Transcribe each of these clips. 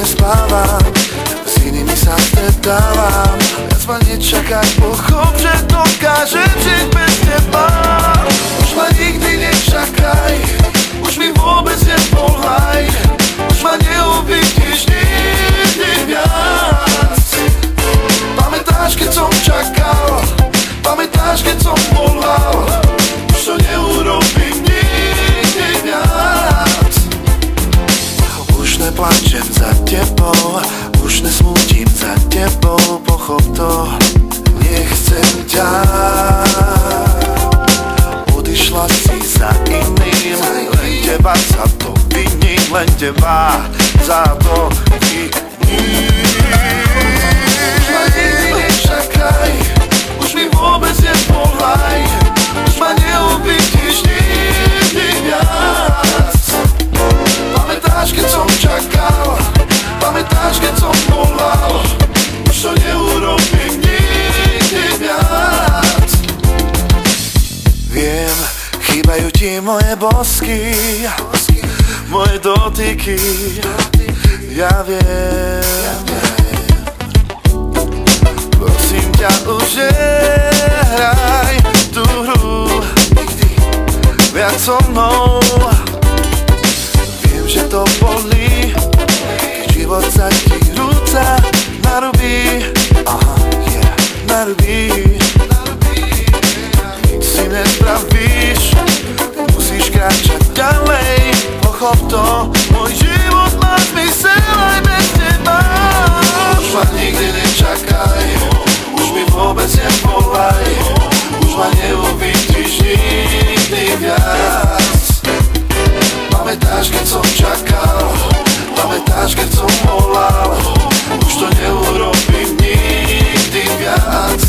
nespávam, s inými sa stretávam. Viac ma nečakaj, pochop, že dokážem žiť bez teba. Už ma nikdy nečakaj, už mi vôbec nepoľaj, už ma neuvidíš nikdy viac. Pamätáš, keď som čakal, pamätáš, keď som volal, už to neurobím nikdy viac. Už neplačem za tebou, už nesmútim za tebou, pochop to, nechcem ťa. Odišla si za iným, len teba za to viním, len teba za to viním. Už ma nikdy nečakaj, už mi vôbec nepoľaj, už ma neuvidíš nikdy viac. Pamätáš, keď som čakal, pamätáš, keď som volal, už to neurobím nikdy viac. Viem, chýbajú ti moje bosky, moje dotyky, ja viem. Prosím ťa, už nehraj tú hru viac so mnou. Viem, že to bolí, keď život sa ti rúca narubí, narubí. Nic si nespravíš, musíš kráčať ďalej, pochop to, môj život má zmysel aj bez teba. Už ma nikdy nečakaj, už mi vôbec nevolaj, už ma neuvidíš nikdy viac. Pamätáš, keď som čakal, pamätáš, keď som volal, už to neurobím nikdy viac.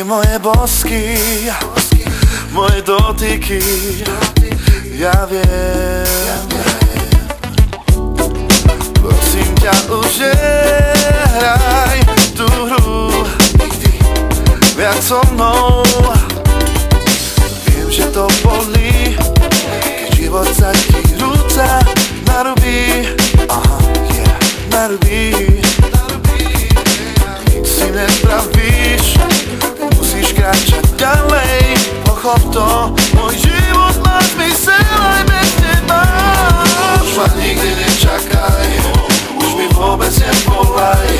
Moje bosky, moje dotyky, ja viem. Prosím ťa, už nehraj tú hru viac so mnou. Viem, že to bolí, keď život sa ti rúca narubí, narubí. narubí. Nic si nespravíš, musíš kráčať ďalej. Pochop to, môj život má zmysel aj bez teba. Už ma nikdy nečakaj, už mi vôbec nevolaj,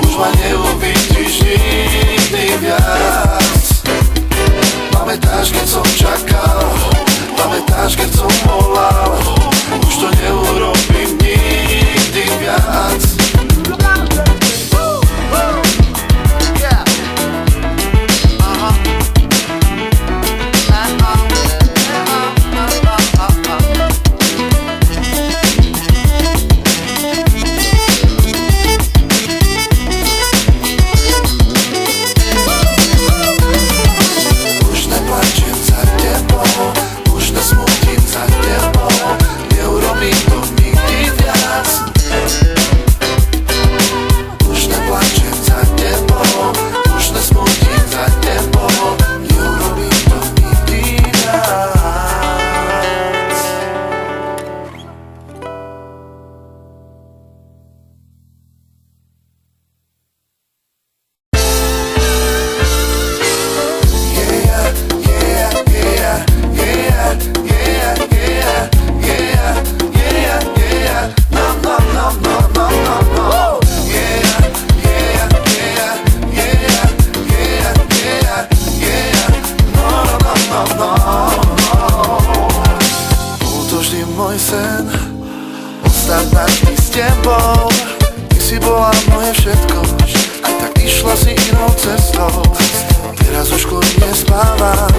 už ma neuvidíš nikdy viac. Pamätáš, keď som čakal, pamätáš, keď som volal, už to neurobím nikdy viac. Môj sen, ostať navždy s tebou. Ty si bola moje všetko, aj tak išla si inou cestou. Teraz už kľudne spávam,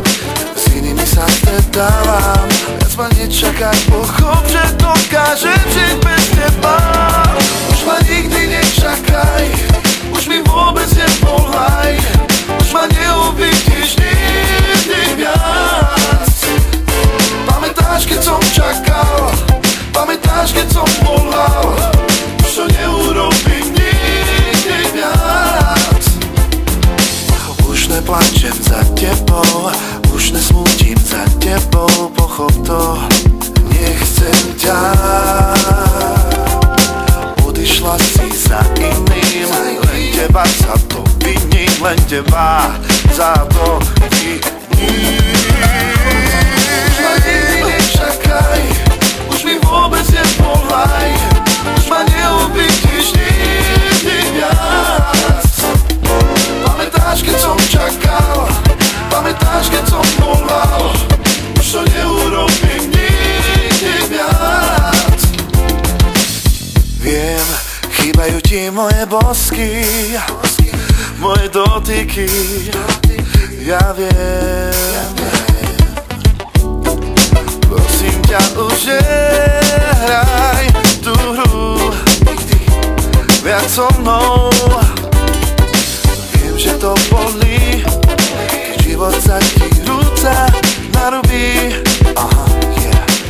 s inými sa stretávam. Viac ma nečakaj, pochop, že dokážem žiť bez teba. Už ma nikdy nečakaj, už mi vôbec nevolaj, už ma neuvidíš nikdy viac. Pamätáš, keď som čakal, pamätáš, keď som volal, už to neurobím nikdy viac. Už neplačem za tebou, už nesmútim za tebou, pochop to, nechcem ťa. Odišla si za iným, len teba za to viním, len teba za to viním. Nečakaj, už mi vôbec nevolaj, už ma neuvidíš nikdy viac. Pamätáš, keď som čakal, pamätáš, keď som volal, už to neurobím nikdy viac. Viem, chýbajú ti moje bosky, moje dotyky, ja viem. Prosím ťa, už nehraj tú hru viac so mnou. Viem, že to bolí, keď život sa ti rúca narubí.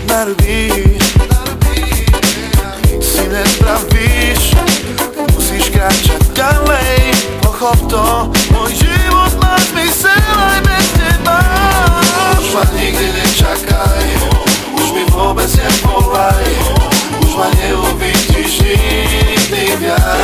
Narubí. Nic si nespravíš, musíš kráčať ďalej. Pochop to, môj život má zmysel aj bez teba. Už ma nikdy nečakaj, už mi vôbec nevolaj, už ma neuvidíš nikdy viac.